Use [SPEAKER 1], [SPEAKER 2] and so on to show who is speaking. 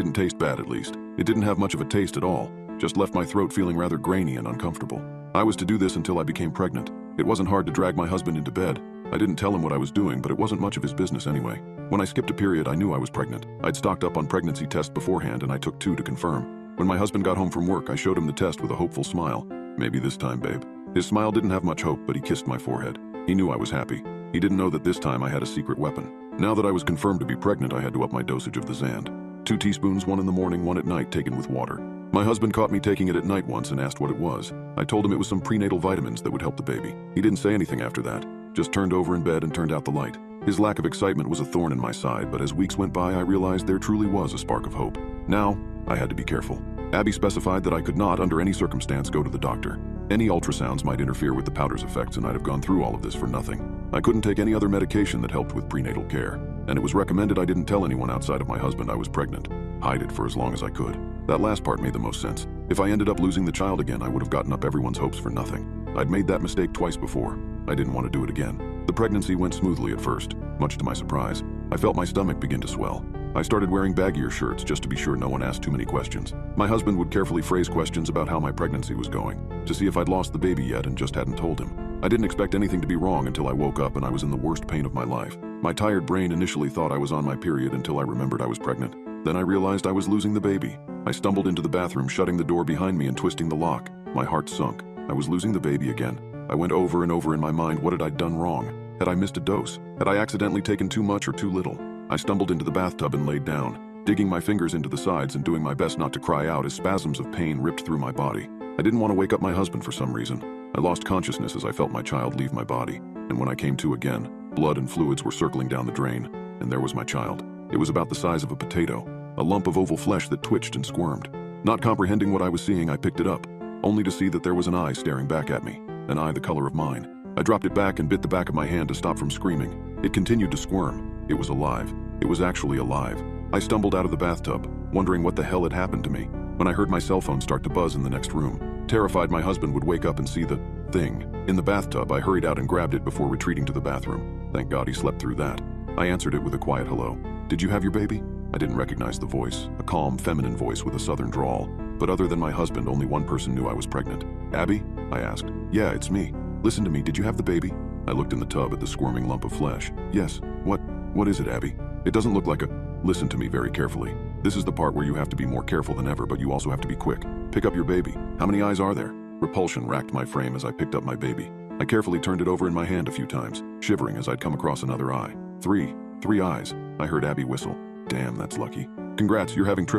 [SPEAKER 1] Didn't taste bad, at least. It didn't have much of a taste at all, just left my throat feeling rather grainy and uncomfortable. I was to do this until I became pregnant. It wasn't hard to drag my husband into bed. I didn't tell him what I was doing, but it wasn't much of his business anyway. When I skipped a period, I knew I was pregnant. I'd stocked up on pregnancy tests beforehand, and I took 2 to confirm. When my husband got home from work, I showed him the test with a hopeful smile. Maybe this time, babe. His smile didn't have much hope, but he kissed my forehead. He knew I was happy. He didn't know that this time I had a secret weapon. Now that I was confirmed to be pregnant, I had to up my dosage of the Zand. 2 teaspoons, 1 in the morning, 1 at night, taken with water. My husband caught me taking it at night once and asked what it was. I told him it was some prenatal vitamins that would help the baby. He didn't say anything after that, just turned over in bed and turned out the light. His lack of excitement was a thorn in my side, but as weeks went by, I realized there truly was a spark of hope. Now, I had to be careful. Abby specified that I could not, under any circumstance, go to the doctor. Any ultrasounds might interfere with the powder's effects, and I'd have gone through all of this for nothing. I couldn't take any other medication that helped with prenatal care, and it was recommended I didn't tell anyone outside of my husband I was pregnant. Hide it for as long as I could. That last part made the most sense. If I ended up losing the child again, I would have gotten up everyone's hopes for nothing. I'd made that mistake twice before. I didn't want to do it again. The pregnancy went smoothly at first. Much to my surprise, I felt my stomach begin to swell. I started wearing baggier shirts just to be sure no one asked too many questions. My husband would carefully phrase questions about how my pregnancy was going, to see if I'd lost the baby yet and just hadn't told him. I didn't expect anything to be wrong until I woke up and I was in the worst pain of my life. My tired brain initially thought I was on my period until I remembered I was pregnant. Then I realized I was losing the baby. I stumbled into the bathroom, shutting the door behind me and twisting the lock. My heart sunk. I was losing the baby again. I went over and over in my mind what had I done wrong. Had I missed a dose? Had I accidentally taken too much or too little? I stumbled into the bathtub and laid down, digging my fingers into the sides and doing my best not to cry out as spasms of pain ripped through my body. I didn't want to wake up my husband for some reason. I lost consciousness as I felt my child leave my body, and when I came to again, blood and fluids were circling down the drain, and there was my child. It was about the size of a potato, a lump of oval flesh that twitched and squirmed. Not comprehending what I was seeing, I picked it up, only to see that there was an eye staring back at me, an eye the color of mine. I dropped it back and bit the back of my hand to stop from screaming. It continued to squirm. It was alive. It was actually alive. I stumbled out of the bathtub, wondering what the hell had happened to me, when I heard my cell phone start to buzz in the next room. Terrified my husband would wake up and see the thing in the bathtub, I hurried out and grabbed it before retreating to the bathroom. Thank God he slept through that. I answered it with a quiet hello. "Did you have your baby?" I didn't recognize the voice, a calm, feminine voice with a southern drawl. But other than my husband, only one person knew I was pregnant. "Abby?" I asked. "Yeah, it's me. Listen to me, did you have the baby?" I looked in the tub at the squirming lump of flesh. "Yes. What is it, Abby? It doesn't look like a..." "Listen to me very carefully. This is the part where you have to be more careful than ever, but you also have to be quick. Pick up your baby. How many eyes are there?" Repulsion racked my frame as I picked up my baby. I carefully turned it over in my hand a few times, shivering as I'd come across another eye. Three eyes. I heard Abby whistle. "Damn, that's lucky. Congrats, you're having